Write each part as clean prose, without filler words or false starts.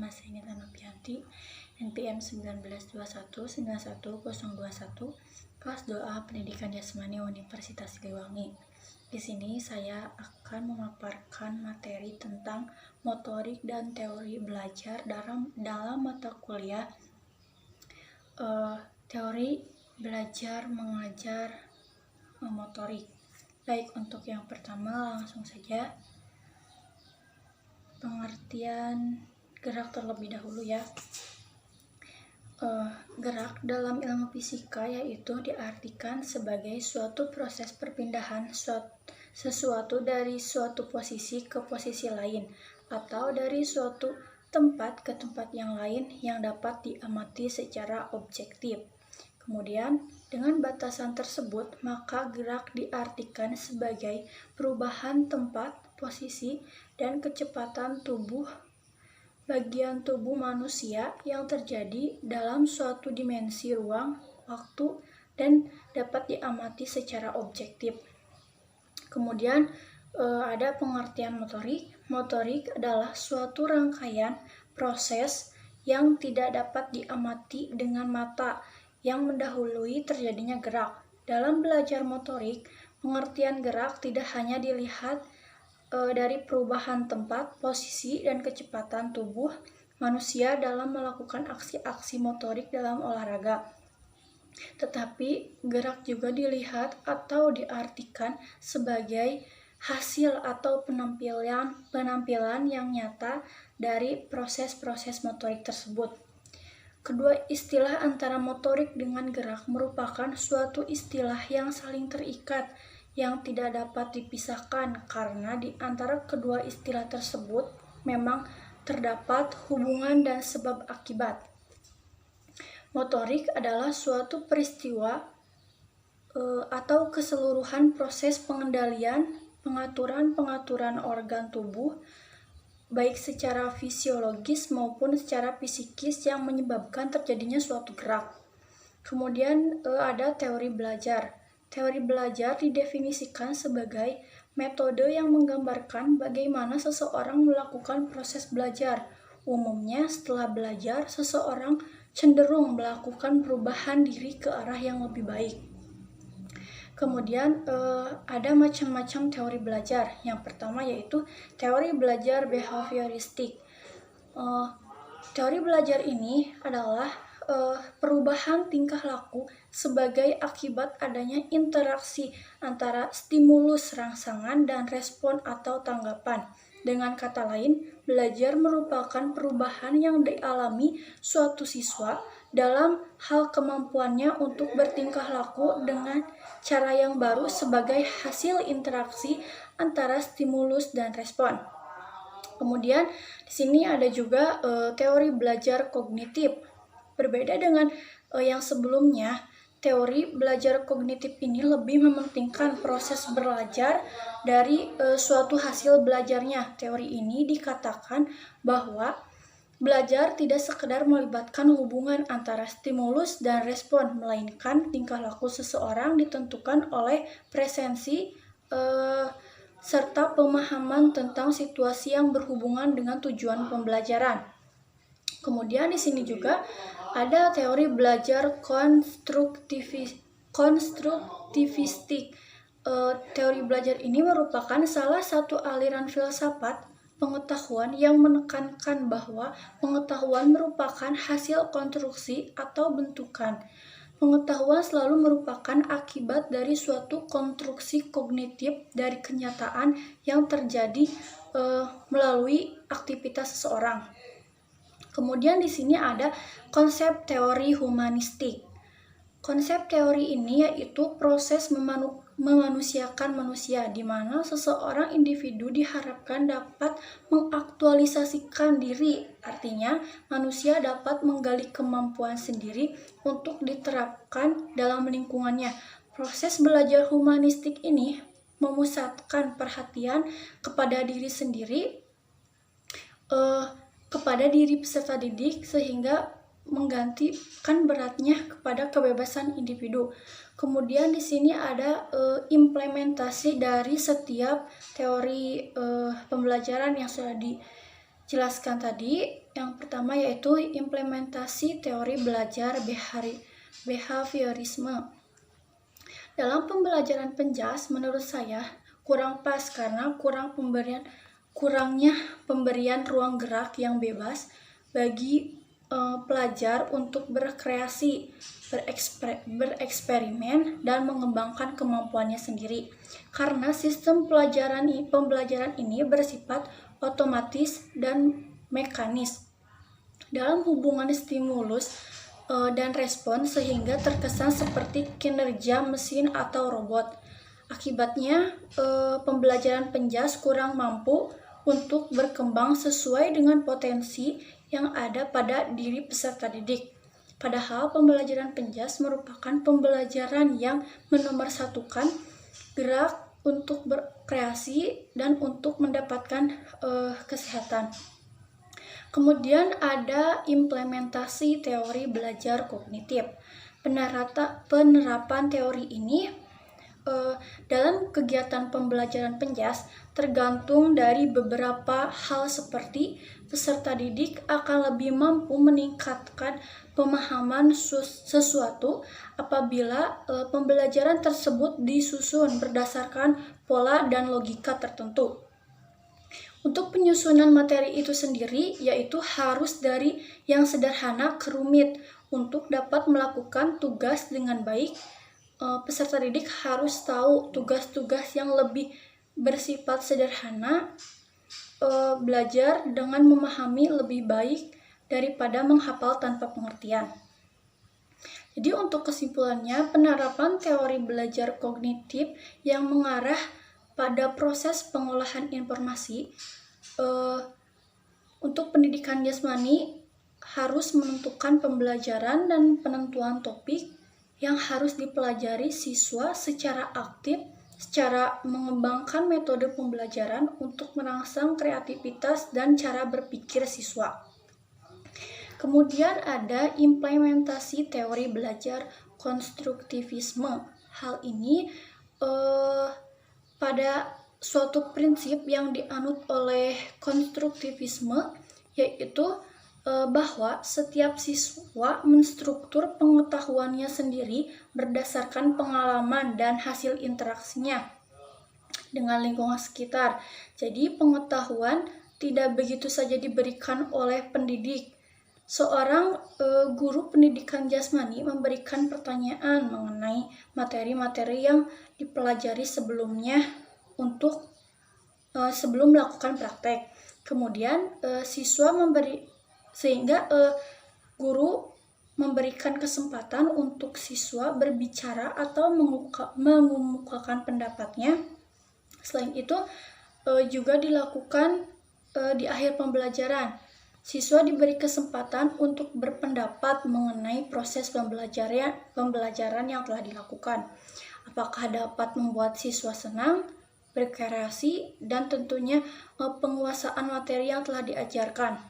Nama saya Nita Novianti, NPM 1921911021, kelas 2A Pendidikan Jasmani Universitas Siliwangi. Di sini saya akan memaparkan materi tentang motorik dan teori belajar dalam mata kuliah teori belajar mengajar motorik. Baik, untuk yang pertama langsung saja pengertian gerak terlebih dahulu ya. Gerak dalam ilmu fisika yaitu diartikan sebagai suatu proses perpindahan sesuatu dari suatu posisi ke posisi lain atau dari suatu tempat ke tempat yang lain yang dapat diamati secara objektif. Kemudian, dengan batasan tersebut, maka gerak diartikan sebagai perubahan tempat, posisi, dan kecepatan bagian tubuh manusia yang terjadi dalam suatu dimensi ruang, waktu, dan dapat diamati secara objektif. Kemudian, ada pengertian motorik. Motorik adalah suatu rangkaian proses yang tidak dapat diamati dengan mata, yang mendahului terjadinya gerak. Dalam belajar motorik, pengertian gerak tidak hanya dilihat dari perubahan tempat, posisi, dan kecepatan tubuh manusia dalam melakukan aksi-aksi motorik dalam olahraga. Tetapi gerak juga dilihat atau diartikan sebagai hasil atau penampilan yang nyata dari proses-proses motorik tersebut. Kedua istilah antara motorik dengan gerak merupakan suatu istilah yang saling terikat, yang tidak dapat dipisahkan karena di antara kedua istilah tersebut memang terdapat hubungan dan sebab akibat. Motorik adalah suatu peristiwa atau keseluruhan proses pengendalian, pengaturan organ tubuh, baik secara fisiologis maupun secara psikis yang menyebabkan terjadinya suatu gerak. Kemudian ada teori belajar. Teori belajar didefinisikan sebagai metode yang menggambarkan bagaimana seseorang melakukan proses belajar. Umumnya setelah belajar, seseorang cenderung melakukan perubahan diri ke arah yang lebih baik. Kemudian ada macam-macam teori belajar. Yang pertama yaitu teori belajar behavioristik. Teori belajar ini adalah perubahan tingkah laku sebagai akibat adanya interaksi antara stimulus rangsangan dan respon atau tanggapan. Dengan kata lain, belajar merupakan perubahan yang dialami suatu siswa dalam hal kemampuannya untuk bertingkah laku dengan cara yang baru sebagai hasil interaksi antara stimulus dan respon. Kemudian di sini ada juga teori belajar kognitif. Berbeda dengan yang sebelumnya, teori belajar kognitif ini lebih mementingkan proses belajar dari suatu hasil belajarnya. Teori ini dikatakan bahwa belajar tidak sekedar melibatkan hubungan antara stimulus dan respon, melainkan tingkah laku seseorang ditentukan oleh presensi serta pemahaman tentang situasi yang berhubungan dengan tujuan pembelajaran. Kemudian di sini juga ada teori belajar konstruktivistik. Teori belajar ini merupakan salah satu aliran filsafat pengetahuan yang menekankan bahwa pengetahuan merupakan hasil konstruksi atau bentukan. Pengetahuan selalu merupakan akibat dari suatu konstruksi kognitif dari kenyataan yang terjadi melalui aktivitas seseorang. Kemudian di sini ada konsep teori humanistik. Konsep teori ini yaitu proses memanusiakan manusia, di mana seseorang individu diharapkan dapat mengaktualisasikan diri. Artinya, manusia dapat menggali kemampuan sendiri untuk diterapkan dalam lingkungannya. Proses belajar humanistik ini memusatkan perhatian kepada diri sendiri, kepada diri peserta didik, sehingga menggantikan beratnya kepada kebebasan individu. Kemudian di sini ada implementasi dari setiap teori pembelajaran yang sudah jelaskan tadi. Yang pertama yaitu implementasi teori belajar behaviorisme. Dalam pembelajaran penjas, menurut saya kurang pas karena kurangnya pemberian ruang gerak yang bebas bagi pelajar untuk berkreasi, bereksperimen, dan mengembangkan kemampuannya sendiri. Karena sistem pembelajaran ini bersifat otomatis dan mekanis dalam hubungan stimulus dan respon, sehingga terkesan seperti kinerja mesin atau robot. Akibatnya, pembelajaran penjas kurang mampu untuk berkembang sesuai dengan potensi yang ada pada diri peserta didik. Padahal pembelajaran penjas merupakan pembelajaran yang menomorsatukan gerak untuk berkreasi dan untuk mendapatkan kesehatan. Kemudian ada implementasi teori belajar kognitif. Penerapan teori ini dalam kegiatan pembelajaran penjas tergantung dari beberapa hal, seperti peserta didik akan lebih mampu meningkatkan pemahaman sesuatu apabila pembelajaran tersebut disusun berdasarkan pola dan logika tertentu. Untuk penyusunan materi itu sendiri, yaitu harus dari yang sederhana ke rumit. Untuk dapat melakukan tugas dengan baik, peserta didik harus tahu tugas-tugas yang lebih bersifat sederhana, belajar dengan memahami lebih baik daripada menghafal tanpa pengertian. Jadi untuk kesimpulannya, penerapan teori belajar kognitif yang mengarah pada proses pengolahan informasi untuk pendidikan jasmani harus menentukan pembelajaran dan penentuan topik yang harus dipelajari siswa secara aktif, secara mengembangkan metode pembelajaran untuk merangsang kreativitas dan cara berpikir siswa. Kemudian ada implementasi teori belajar konstruktivisme. Hal ini pada suatu prinsip yang dianut oleh konstruktivisme, yaitu bahwa setiap siswa menstruktur pengetahuannya sendiri berdasarkan pengalaman dan hasil interaksinya dengan lingkungan sekitar. Jadi pengetahuan tidak begitu saja diberikan oleh pendidik. Seorang guru pendidikan jasmani memberikan pertanyaan mengenai materi-materi yang dipelajari sebelumnya untuk sebelum melakukan praktek. Kemudian guru memberikan kesempatan untuk siswa berbicara atau mengemukakan pendapatnya. Selain itu juga dilakukan di akhir pembelajaran. Siswa diberi kesempatan untuk berpendapat mengenai proses pembelajaran yang telah dilakukan. Apakah dapat membuat siswa senang, berkreasi, dan tentunya penguasaan materi yang telah diajarkan.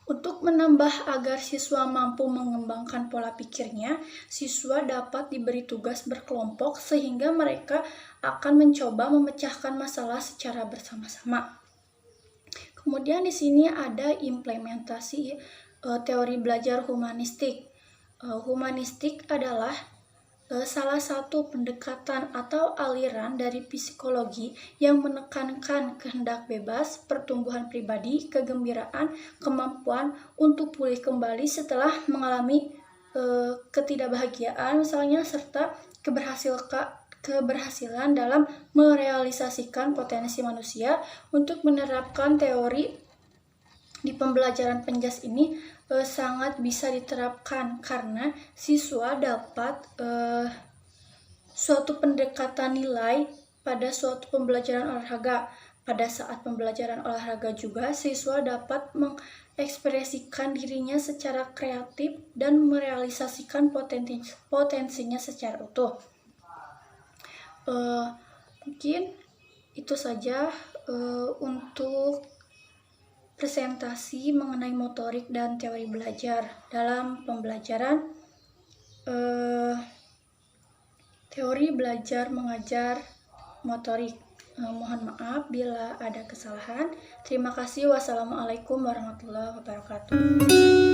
Untuk menambah agar siswa mampu mengembangkan pola pikirnya, siswa dapat diberi tugas berkelompok sehingga mereka akan mencoba memecahkan masalah secara bersama-sama. Kemudian di sini ada implementasi teori belajar humanistik. Humanistik adalah salah satu pendekatan atau aliran dari psikologi yang menekankan kehendak bebas, pertumbuhan pribadi, kegembiraan, kemampuan untuk pulih kembali setelah mengalami ketidakbahagiaan misalnya, serta keberhasilan dalam merealisasikan potensi manusia. Untuk menerapkan teori di pembelajaran penjas ini sangat bisa diterapkan karena siswa dapat suatu pendekatan nilai pada suatu pembelajaran olahraga. Pada saat pembelajaran olahraga juga siswa dapat mengekspresikan dirinya secara kreatif dan merealisasikan potensinya secara utuh. Mungkin itu saja untuk presentasi mengenai motorik dan teori belajar dalam pembelajaran teori belajar mengajar motorik. Mohon maaf bila ada kesalahan. Terima kasih. Wassalamualaikum warahmatullahi wabarakatuh.